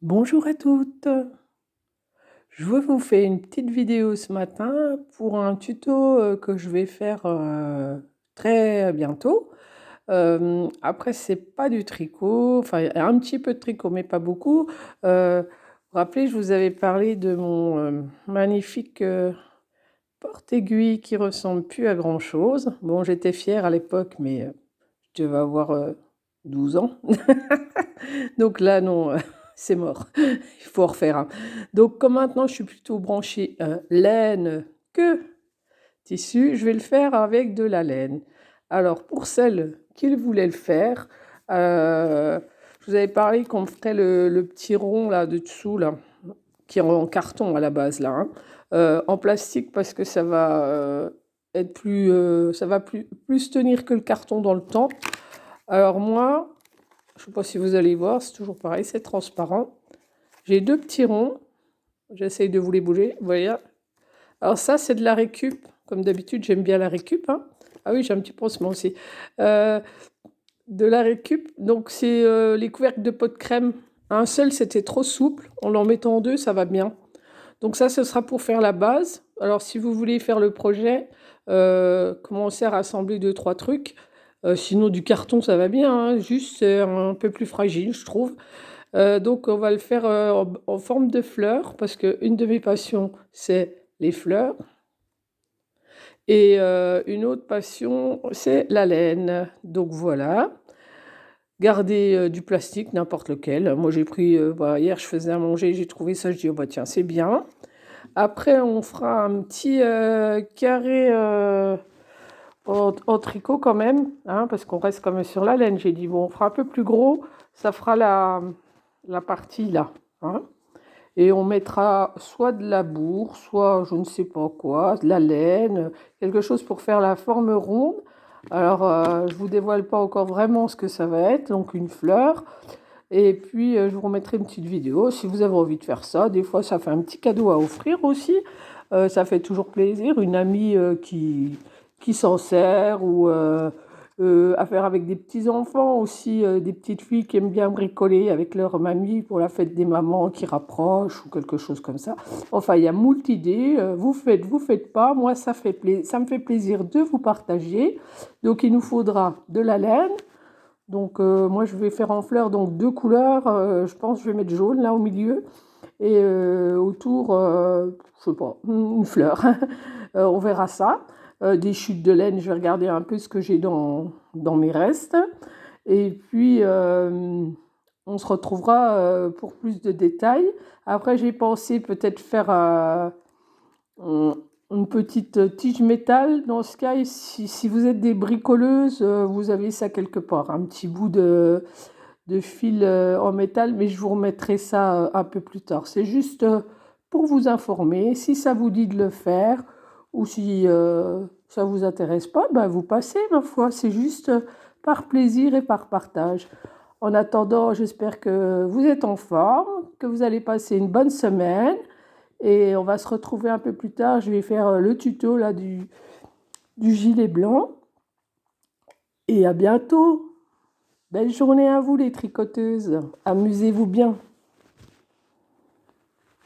Bonjour à toutes. Je vous fais une petite vidéo ce matin pour un tuto que je vais faire très bientôt. Après, c'est pas du tricot, enfin, il y a un petit peu de tricot, mais pas beaucoup. Vous vous rappelez, je vous avais parlé de mon magnifique porte-aiguille qui ressemble plus à grand-chose. Bon, j'étais fière à l'époque, mais je devais avoir 12 ans. Donc là, non, c'est mort. Il faut refaire un. Donc comme maintenant, je suis plutôt branchée laine que tissu, je vais le faire avec de la laine. Alors pour celles qui voulaient le faire, je vous avais parlé qu'on ferait le petit rond là de dessous, là, qui est en carton à la base, là, hein, en plastique parce que ça va être plus, ça va plus tenir que le carton dans le temps. Alors moi, je ne sais pas si vous allez voir, c'est toujours pareil, c'est transparent. J'ai deux petits ronds, j'essaye de vous les bouger, vous voyez. Alors ça, c'est de la récup, comme d'habitude, j'aime bien la récup, hein. Ah oui, j'ai un petit pansement aussi. Euh, de la récup, donc c'est les couvercles de pot de crème. Un seul, c'était trop souple, en en mettant deux, ça va bien. Donc ça, ce sera pour faire la base. Alors si vous voulez faire le projet, commencez à rassembler deux, trois trucs. Sinon, du carton, ça va bien, hein. Juste, c'est un peu plus fragile, je trouve. Donc, on va le faire en forme de fleurs, parce qu'une de mes passions, c'est les fleurs. Et une autre passion, c'est la laine. Donc, voilà. Gardez du plastique, n'importe lequel. Moi, j'ai pris, voilà, hier, je faisais à manger, j'ai trouvé ça, je dis, oh, bah, tiens, c'est bien. Après, on fera un petit carré en tricot quand même, hein, parce qu'on reste quand même sur la laine. J'ai dit, bon, on fera un peu plus gros, ça fera la partie là, hein. Et on mettra soit de la bourre, soit je ne sais pas quoi, de la laine, quelque chose pour faire la forme ronde. Alors, je ne vous dévoile pas encore vraiment ce que ça va être, donc une fleur. Et puis, je vous remettrai une petite vidéo si vous avez envie de faire ça. Des fois, ça fait un petit cadeau à offrir aussi. Ça fait toujours plaisir. Une amie qui s'en sert ou à faire avec des petits-enfants aussi, des petites filles qui aiment bien bricoler avec leur mamie pour la fête des mamans qui rapproche ou quelque chose comme ça. Enfin, il y a moult idées. Vous faites pas. Moi, ça me fait plaisir de vous partager. Donc, il nous faudra de la laine. Donc moi je vais faire en fleurs donc deux couleurs, je pense que je vais mettre jaune là au milieu et autour, je sais pas, une fleur. On verra ça. Des chutes de laine, je vais regarder un peu ce que j'ai dans mes restes. Et puis on se retrouvera pour plus de détails. Après j'ai pensé peut-être faire une petite tige métal. Dans ce cas, si vous êtes des bricoleuses, vous avez ça quelque part, un petit bout de fil en métal, mais je vous remettrai ça un peu plus tard. C'est juste pour vous informer. Si ça vous dit de le faire ou si ça vous intéresse pas, ben vous passez, ma foi. C'est juste par plaisir et par partage. En attendant, j'espère que vous êtes en forme, que vous allez passer une bonne semaine. Et on va se retrouver un peu plus tard. Je vais faire le tuto là du gilet blanc. Et à bientôt. Belle journée à vous les tricoteuses. Amusez-vous bien.